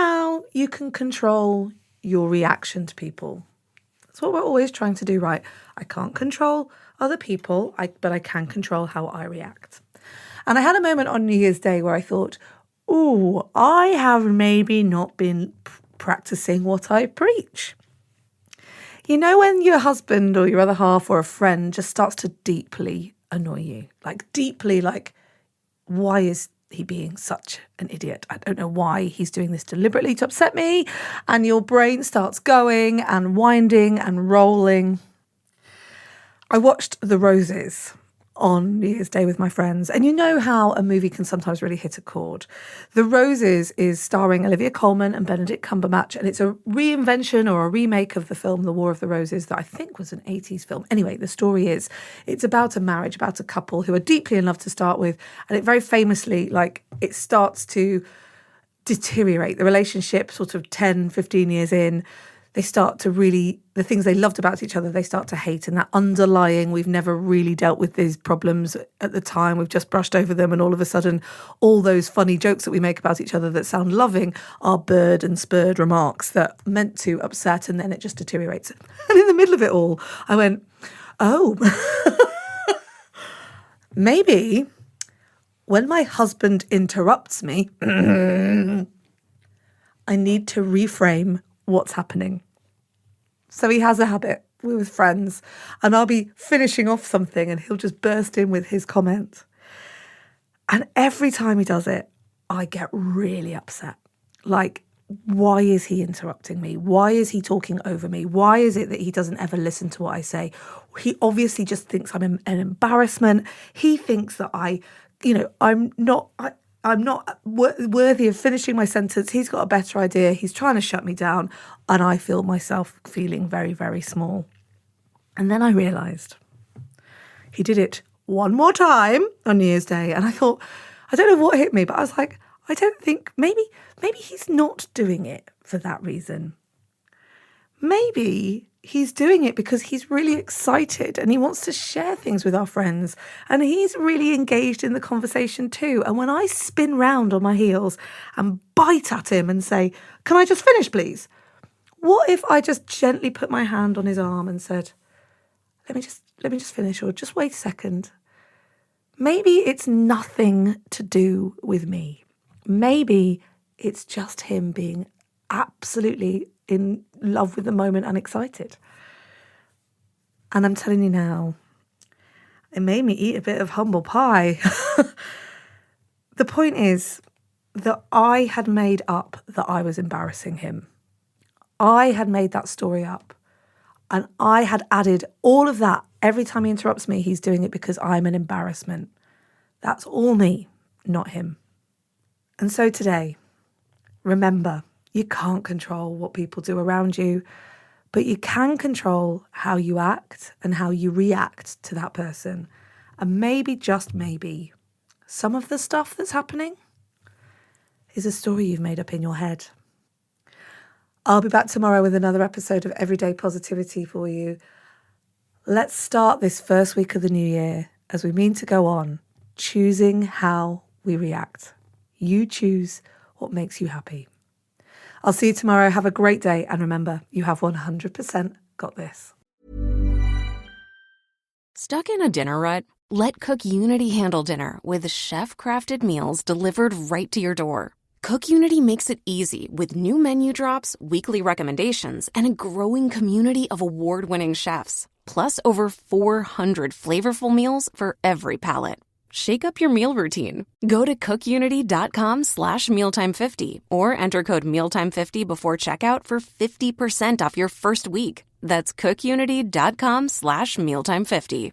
how you can control your reaction to people. That's what we're always trying to do, right? I can't control other people, but I can control how I react. And I had a moment on New Year's Day where I thought, ooh, I have maybe not been practicing what I preach. You know, when your husband or your other half or a friend just starts to deeply annoy you, like, why is he being such an idiot? I don't know why he's doing this deliberately to upset me. And your brain starts going and winding and rolling. I watched The Roses on New Year's Day with my friends. And you know how a movie can sometimes really hit a chord. The Roses is starring Olivia Colman and Benedict Cumberbatch, and it's a reinvention or a remake of the film The War of the Roses that I think was an 80s film. Anyway, the story is, it's about a marriage, about a couple who are deeply in love to start with, and it very famously, it starts to deteriorate. The relationship sort of 10, 15 years in, they start to really, the things they loved about each other, they start to hate. And that underlying, we've never really dealt with these problems at the time, we've just brushed over them. And all of a sudden, all those funny jokes that we make about each other that sound loving are bird and spurred remarks that are meant to upset, and then it just deteriorates. And in the middle of it all, I went, oh, maybe when my husband interrupts me, I need to reframe what's happening. So he has a habit. We're with friends and I'll be finishing off something and he'll just burst in with his comment. And every time he does it, I get really upset. Like, why is he interrupting me? Why is he talking over me? Why is it that he doesn't ever listen to what I say? He obviously just thinks I'm an embarrassment. He thinks that I'm not worthy of finishing my sentence. He's got a better idea. He's trying to shut me down. And I feel myself feeling very, very small. And then I realised he did it one more time on New Year's Day. And I thought, I don't know what hit me, but I was like, I don't think, maybe he's not doing it for that reason. Maybe he's doing it because he's really excited and he wants to share things with our friends and he's really engaged in the conversation too. And when I spin round on my heels and bite at him and say, can I just finish, please? What if I just gently put my hand on his arm and said, let me just finish, or just wait a second. Maybe it's nothing to do with me. Maybe it's just him being absolutely in love with the moment and excited. And I'm telling you now, it made me eat a bit of humble pie. The point is that I had made up that I was embarrassing him. I had made that story up. And I had added all of that. Every time he interrupts me, he's doing it because I'm an embarrassment. That's all me, not him. And so today, remember, you can't control what people do around you, but you can control how you act and how you react to that person. And maybe, just maybe, some of the stuff that's happening is a story you've made up in your head. I'll be back tomorrow with another episode of Everyday Positivity for you. Let's start this first week of the new year as we mean to go on, choosing how we react. You choose what makes you happy. I'll see you tomorrow. Have a great day. And remember, you have 100% got this. Stuck in a dinner rut? Let Cook Unity handle dinner with chef-crafted meals delivered right to your door. Cook Unity makes it easy with new menu drops, weekly recommendations, and a growing community of award-winning chefs. Plus over 400 flavorful meals for every palate. Shake up your meal routine. Go to cookunity.com/mealtime50 or enter code mealtime50 before checkout for 50% off your first week. That's cookunity.com/mealtime50.